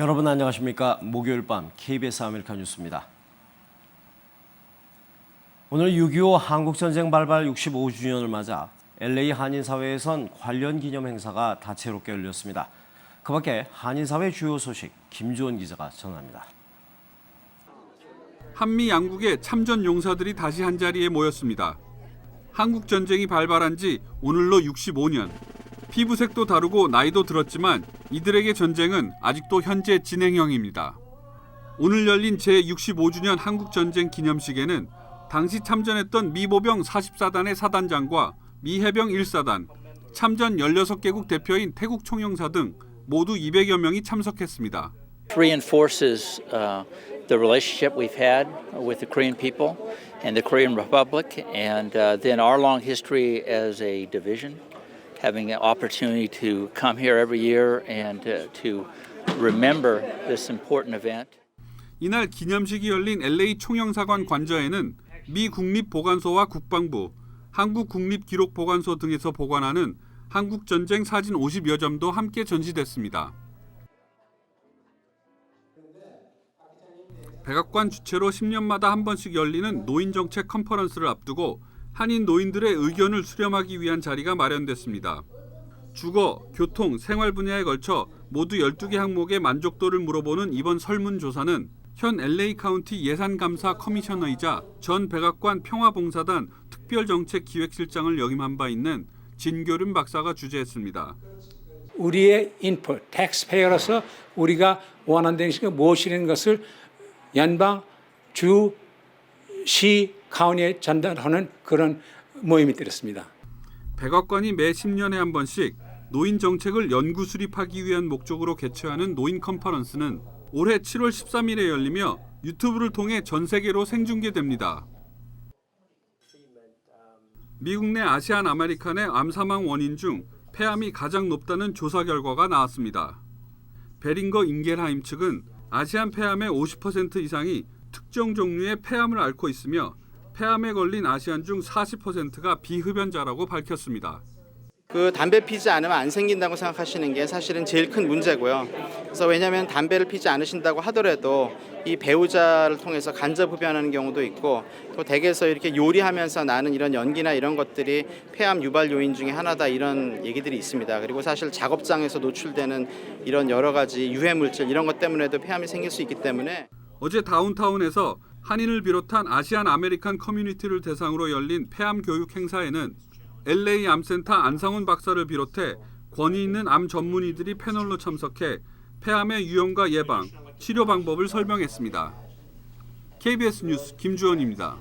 여러분 안녕하십니까? 목요일 밤 KBS 아메리카 뉴스입니다. 오늘 6.25 한국전쟁 발발 65주년을 맞아 LA 한인사회에선 관련 기념 행사가 다채롭게 열렸습니다. 그 밖에 한인사회 주요 소식 김주원 기자가 전합니다. 한미 양국의 참전 용사들이 다시 한자리에 모였습니다. 한국전쟁이 발발한 지 오늘로 65년. 피부색도 다르고 나이도 들었지만 이들에게 전쟁은 아직도 현재 진행형입니다. 오늘 열린 제65주년 한국전쟁 기념식에는 당시 참전했던 미 보병 44단의 사단장과 미 해병 1사단, 참전 16개국 대표인 태국 총영사 등 모두 200여 명이 참석했습니다. Reinforces the relationship we've had with the Korean people and the Korean Republic, and then our long history as a division, having an opportunity to come here every year and to remember this important event. 이날 기념식이 열린 LA 총영사관 관저에는 미 국립보관소와 국방부, 한국국립기록보관소 등에서 보관하는 한국전쟁 사진 50여 점도 함께 전시됐습니다. 백악관 주최로 10년마다 한 번씩 열리는 노인정책 컨퍼런스를 앞두고 한인 노인들의 의견을 수렴하기 위한 자리가 마련됐습니다. 주거, 교통, 생활 분야에 걸쳐 모두 12개 항목의 만족도를 물어보는 이번 설문조사는 현 LA 카운티 예산감사 커미셔너이자 전 백악관 평화봉사단 특별정책기획실장을 역임한 바 있는 진교륜 박사가 주재했습니다. 우리의 인풋, 텍스페이어로서 우리가 원하는 것이 무엇이라는 것을 연방, 주, 시, 카운티에 전달하는 그런 모임이 되었습니다. 백악관이 매 10년에 한 번씩 노인 정책을 연구 수립하기 위한 목적으로 개최하는 노인 컨퍼런스는 올해 7월 13일에 열리며 유튜브를 통해 전 세계로 생중계됩니다. 미국 내 아시안 아메리칸의 암 사망 원인 중 폐암이 가장 높다는 조사 결과가 나왔습니다. 베링거 인겔하임 측은 아시안 폐암의 50% 이상이 특정 종류의 폐암을 앓고 있으며 폐암에 걸린 아시안 중 40%가 비흡연자라고 밝혔습니다. 담배 피지 않으면 안 생긴다고 생각하시는 게 사실은 제일 큰 문제고요. 그래서 왜냐하면 담배를 피지 않으신다고 하더라도 이 배우자를 통해서 간접 흡연하는 경우도 있고 또 댁에서 이렇게 요리하면서 나는 이런 연기나 이런 것들이 폐암 유발 요인 중에 하나다 이런 얘기들이 있습니다. 그리고 사실 작업장에서 노출되는 이런 여러 가지 유해 물질 이런 것 때문에도 폐암이 생길 수 있기 때문에 어제 다운타운에서 한인을 비롯한 아시안 아메리칸 커뮤니티를 대상으로 열린 폐암 교육 행사에는 LA 암센터 안상훈 박사를 비롯해 권위 있는 암 전문의들이 패널로 참석해 폐암의 유형과 예방, 치료 방법을 설명했습니다. KBS 뉴스 김주원입니다.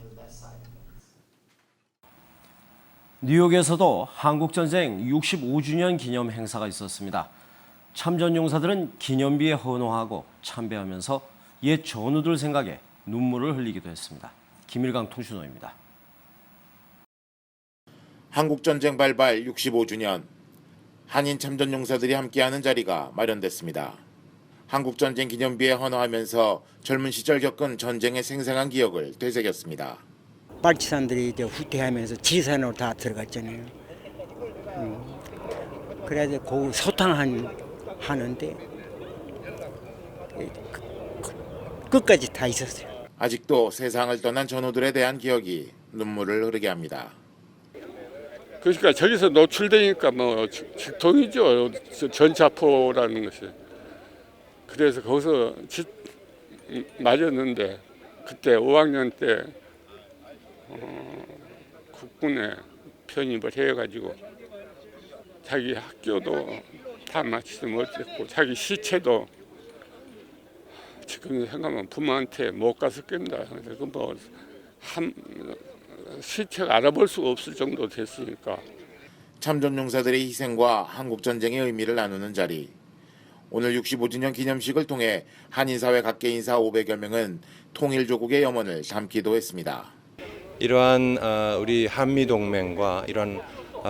뉴욕에서도 한국전쟁 65주년 기념 행사가 있었습니다. 참전 용사들은 기념비에 헌화하고 참배하면서 옛 전우들 생각에 눈물을 흘리기도 했습니다. 김일강 통신원입니다. 한국전쟁 발발 65주년, 한인 참전 용사들이 함께하는 자리가 마련됐습니다. 한국전쟁 기념비에 헌화하면서 젊은 시절 겪은 전쟁의 생생한 기억을 되새겼습니다. 빨치산들이 이제 후퇴하면서 지산으로 다 들어갔잖아요. 그래서 거기 소탕하는데 끝까지 다 있었어요. 아직도 세상을 떠난 전우들에 대한 기억이 눈물을 흐르게 합니다. 그러니까 저기서 노출되니까 뭐 직통이죠. 전차포라는 것이. 그래서 거기서 맞았는데 그때 5학년 때 국군에 편입을 해가지고 자기 학교도 다 마치지 못했고 자기 시체도 지금 생각하면 부모한테 못 가서 깬다. 그래서 뭐 시체가 알아볼 수가 없을 정도 됐으니까. 참전 용사들의 희생과 한국전쟁의 의미를 나누는 자리. 오늘 65주년 기념식을 통해 한인사회 각계 인사 500여 명은 통일조국의 염원을 담기도 했습니다. 이러한 우리 한미동맹과 이런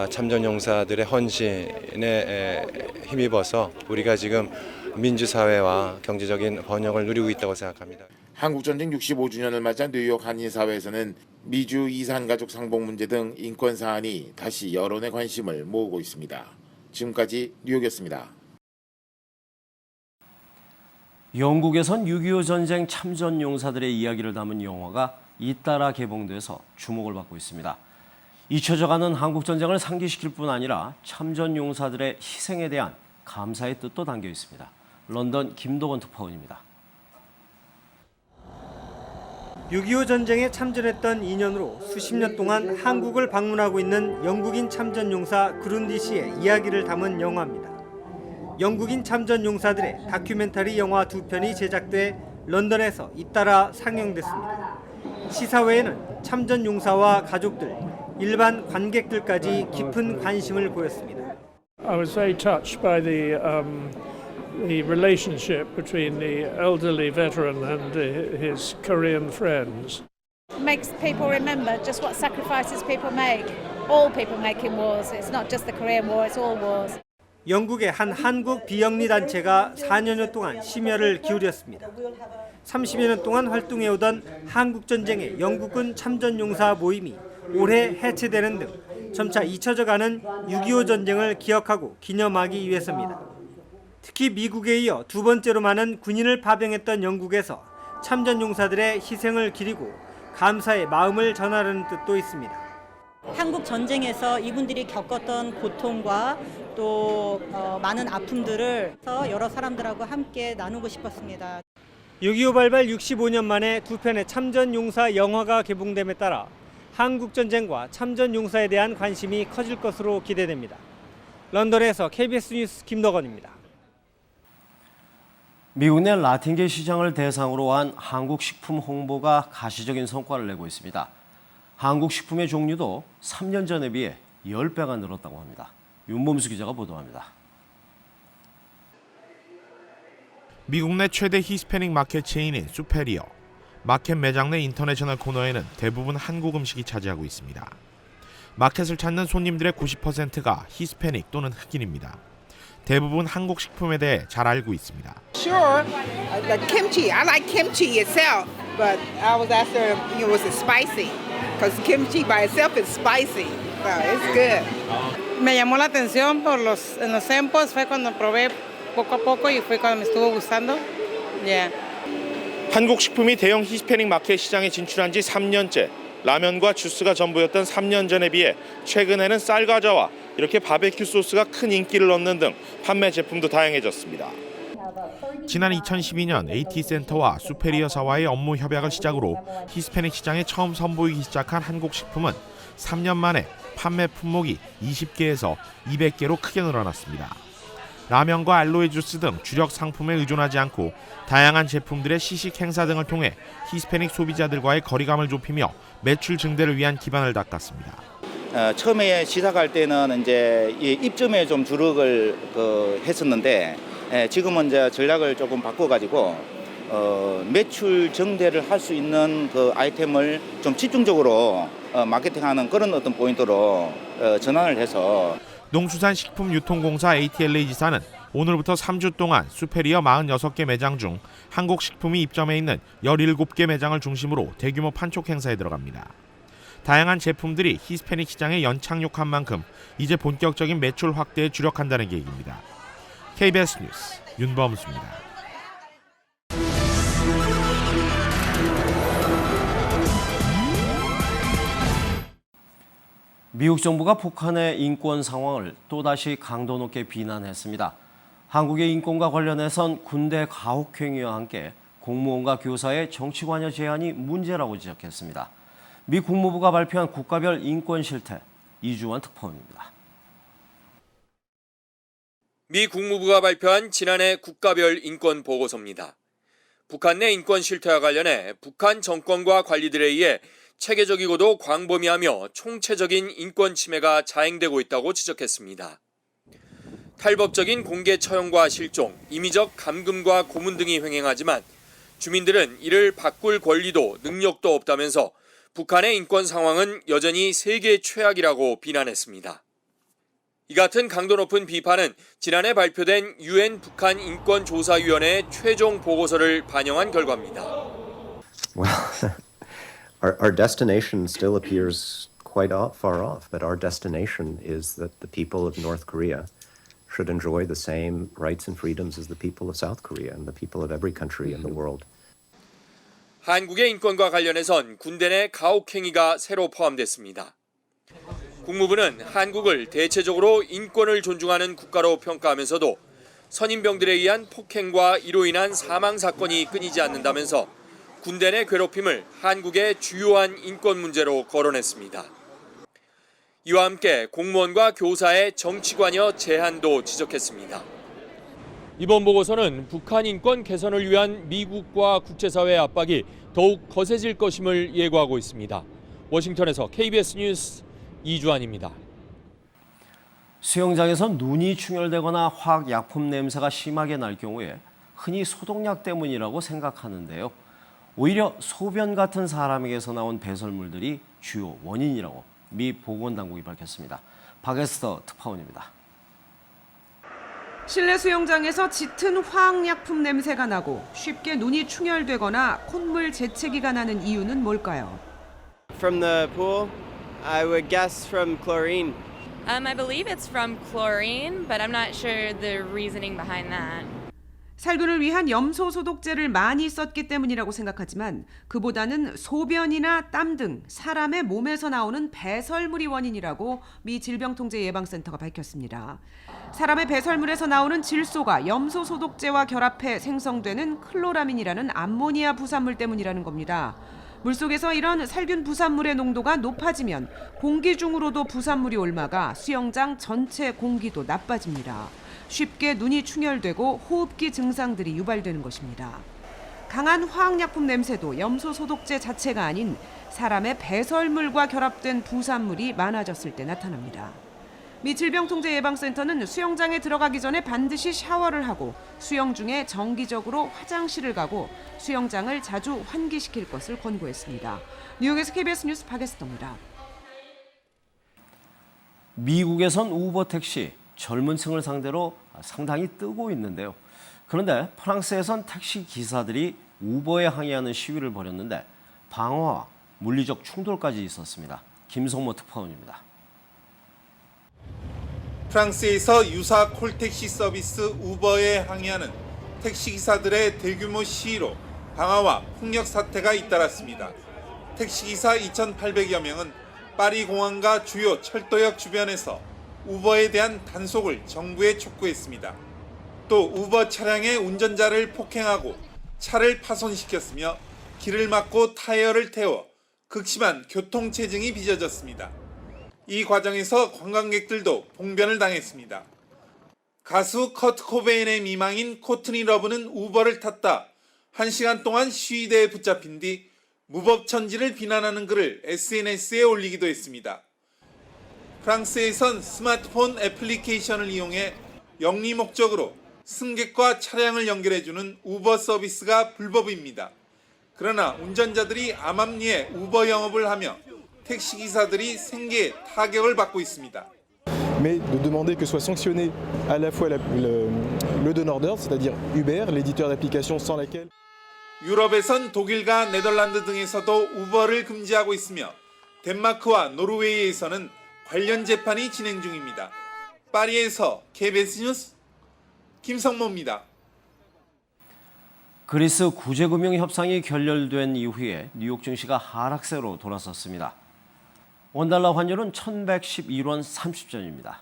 참전 용사들의 헌신에 힘입어서 우리가 지금 민주사회와 경제적인 번영을 누리고 있다고 생각합니다. 한국전쟁 65주년을 맞아 뉴욕 한인사회에서는 미주 이산가족 상봉 문제 등 인권 사안이 다시 여론의 관심을 모으고 있습니다. 지금까지 뉴욕이었습니다. 영국에선 6.25 전쟁 참전 용사들의 이야기를 담은 영화가 잇따라 개봉돼서 주목을 받고 있습니다. 잊혀져가는 한국 전쟁을 상기시킬 뿐 아니라 참전 용사들의 희생에 대한 감사의 뜻도 담겨 있습니다. 런던 김도건 특파원입니다. 6.25 전쟁에 참전했던 인연으로 수십 년 동안 한국을 방문하고 있는 영국인 참전 용사 그룬디 씨의 이야기를 담은 영화입니다. 영국인 참전 용사들의 다큐멘터리 영화 2편이 제작돼 런던에서 잇따라 상영됐습니다. 시사회에는 참전 용사와 가족들, 일반 관객들까지 깊은 관심을 보였습니다. I was very touched by the relationship between the elderly veteran and his Korean friends. It makes people remember just what sacrifices people make. All people make in wars. It's not just the Korean War, it's all wars. 영국의 한 한국 비영리 단체가 4년여 동안 심혈을 기울였습니다. 30여 년 동안 활동해오던 한국전쟁의 영국군 참전용사 모임이 올해 해체되는 등 점차 잊혀져가는 6.25 전쟁을 기억하고 기념하기 위해서입니다. 특히 미국에 이어 두 번째로 많은 군인을 파병했던 영국에서 참전용사들의 희생을 기리고 감사의 마음을 전하려는 뜻도 있습니다. 한국 전쟁에서 이분들이 겪었던 고통과 또 많은 아픔들을 여러 사람들하고 함께 나누고 싶었습니다. 6.25 발발 65년 만에 두 편의 참전용사 영화가 개봉됨에 따라 한국전쟁과 참전용사에 대한 관심이 커질 것으로 기대됩니다. 런던에서 KBS 뉴스 김덕원입니다. 미국 내 라틴계 시장을 대상으로 한 한국 식품 홍보가 가시적인 성과를 내고 있습니다. 한국 식품의 종류도 3년 전에 비해 10배가 늘었다고 합니다. 윤범수 기자가 보도합니다. 미국 내 최대 히스패닉 마켓 체인인 수페리어. 마켓 매장 내 인터내셔널 코너에는 대부분 한국 음식이 차지하고 있습니다. 마켓을 찾는 손님들의 90%가 히스패닉 또는 흑인입니다. 대부분 한국 식품에 대해 잘 알고 있습니다. Sure, the kimchi. I like kimchi itself, but I was after was it spicy? Because kimchi by itself is spicy, so it's good. Me llamó la atención por en los samples fue cuando probé poco a poco y fue cuando me estuvo gustando. Yeah. 한국 식품이 대형 히스패닉 마켓 시장에 진출한 지 3년째. 라면과 주스가 전부였던 3년 전에 비해 최근에는 쌀과자와 이렇게 바베큐 소스가 큰 인기를 얻는 등 판매 제품도 다양해졌습니다. 지난 2012년 AT센터와 수페리어사와의 업무 협약을 시작으로 히스패닉 시장에 처음 선보이기 시작한 한국 식품은 3년 만에 판매 품목이 20개에서 200개로 크게 늘어났습니다. 라면과 알로에 주스 등 주력 상품에 의존하지 않고 다양한 제품들의 시식 행사 등을 통해 히스패닉 소비자들과의 거리감을 좁히며 매출 증대를 위한 기반을 닦았습니다. 처음에 시작할 때는 이제 입점에 좀 주력을 했었는데 지금은 이제 전략을 조금 바꿔가지고 매출 증대를 할 수 있는 그 아이템을 좀 집중적으로 마케팅하는 그런 어떤 포인트로 전환을 해서. 농수산식품유통공사 ATLA 지사는 오늘부터 3주 동안 수페리어 46개 매장 중 한국 식품이 입점해 있는 17개 매장을 중심으로 대규모 판촉 행사에 들어갑니다. 다양한 제품들이 히스패닉 시장에 연착륙한 만큼 이제 본격적인 매출 확대에 주력한다는 계획입니다. KBS 뉴스 윤범수입니다. 미국 정부가 북한의 인권 상황을 또다시 강도 높게 비난했습니다. 한국의 인권과 관련해선 군대 가혹행위와 함께 공무원과 교사의 정치 관여 제한이 문제라고 지적했습니다. 미 국무부가 발표한 국가별 인권 실태, 이주환 특파원입니다. 미 국무부가 발표한 지난해 국가별 인권 보고서입니다. 북한 내 인권 실태와 관련해 북한 정권과 관리들에 의해 체계적이고도 광범위하며 총체적인 인권 침해가 자행되고 있다고 지적했습니다. 탈법적인 공개 처형과 실종, 임의적 감금과 고문 등이 횡행하지만 주민들은 이를 바꿀 권리도 능력도 없다면서 북한의 인권 상황은 여전히 세계 최악이라고 비난했습니다. 이 같은 강도 높은 비판은 지난해 발표된 UN 북한 인권조사위원회의 최종 보고서를 반영한 결과입니다. Our destination still appears quite far off, but our destination is that the people of North Korea should enjoy the same rights and freedoms as the people of South Korea and the people of every country in the world. 한국의 인권과 관련해선 군대 내 가혹 행위가 새로 포함됐습니다. 국무부는 한국을 대체적으로 인권을 존중하는 국가로 평가하면서도 선임병들에 의한 폭행과 이로 인한 사망 사건이 끊이지 않는다면서 군대 내 괴롭힘을 한국의 주요한 인권 문제로 거론했습니다. 이와 함께 공무원과 교사의 정치 관여 제한도 지적했습니다. 이번 보고서는 북한 인권 개선을 위한 미국과 국제사회의 압박이 더욱 거세질 것임을 예고하고 있습니다. 워싱턴에서 KBS 뉴스 이주환입니다. 수영장에서 눈이 충혈되거나 화학약품 냄새가 심하게 날 경우에 흔히 소독약 때문이라고 생각하는데요. 오히려 소변 같은 사람에게서 나온 배설물들이 주요 원인이라고 미 보건당국이 밝혔습니다. 박에스터 특파원입니다. 실내 수영장에서 짙은 화학약품 냄새가 나고 쉽게 눈이 충혈되거나 콧물 재채기가 나는 이유는 뭘까요? From the pool, I would guess from chlorine. I believe it's from chlorine, but I'm not sure the reasoning behind that. 살균을 위한 염소 소독제를 많이 썼기 때문이라고 생각하지만 그보다는 소변이나 땀 등 사람의 몸에서 나오는 배설물이 원인이라고 미 질병통제예방센터가 밝혔습니다. 사람의 배설물에서 나오는 질소가 염소 소독제와 결합해 생성되는 클로라민이라는 암모니아 부산물 때문이라는 겁니다. 물속에서 이런 살균 부산물의 농도가 높아지면 공기 중으로도 부산물이 옮아가 수영장 전체 공기도 나빠집니다. 쉽게 눈이 충혈되고 호흡기 증상들이 유발되는 것입니다. 강한 화학약품 냄새도 염소 소독제 자체가 아닌 사람의 배설물과 결합된 부산물이 많아졌을 때 나타납니다. 미 질병통제예방센터는 수영장에 들어가기 전에 반드시 샤워를 하고 수영 중에 정기적으로 화장실을 가고 수영장을 자주 환기시킬 것을 권고했습니다. 뉴욕에서 KBS 뉴스 박에스터입니다. 미국에선 우버 택시 젊은 층을 상대로 상당히 뜨고 있는데요. 그런데 프랑스에선 택시 기사들이 우버에 항의하는 시위를 벌였는데 방화와 물리적 충돌까지 있었습니다. 김성모 특파원입니다. 프랑스에서 유사 콜택시 서비스 우버에 항의하는 택시기사들의 대규모 시위로 방화와 폭력 사태가 잇따랐습니다. 택시기사 2,800여 명은 파리 공항과 주요 철도역 주변에서 우버에 대한 단속을 정부에 촉구했습니다. 또 우버 차량의 운전자를 폭행하고 차를 파손시켰으며 길을 막고 타이어를 태워 극심한 교통체증이 빚어졌습니다. 이 과정에서 관광객들도 봉변을 당했습니다. 가수 커트 코베인의 미망인 코트니 러브는 우버를 탔다 1시간 동안 시위대에 붙잡힌 뒤 무법천지를 비난하는 글을 SNS에 올리기도 했습니다. 프랑스에선 스마트폰 애플리케이션을 이용해 영리 목적으로 승객과 차량을 연결해주는 우버 서비스가 불법입니다. 그러나 운전자들이 암암리에 우버 영업을 하며 택시기사들이 생계에 타격을 받고 있습니다. Mais de demander que soit sanctionné à la fois le donneur d'ordre, c'est-à-dire Uber, l'éditeur d'application sans laquelle 유럽에선 독일과 네덜란드 등에서도 우버를 금지하고 있으며 덴마크와 노르웨이에서는 관련 재판이 진행 중입니다. 파리에서 KBS 뉴스 김성모입니다. 그리스 구제금융 협상이 결렬된 이후에 뉴욕 증시가 하락세로 돌아섰습니다. 원달러 환율은 1,111원 30전입니다.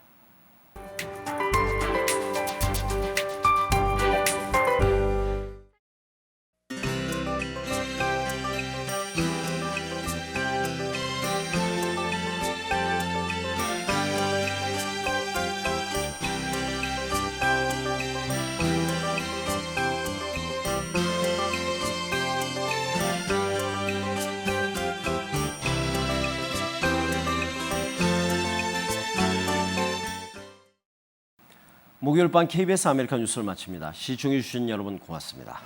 목요일 밤 KBS 아메리카 뉴스를 마칩니다. 시청해 주신 여러분 고맙습니다.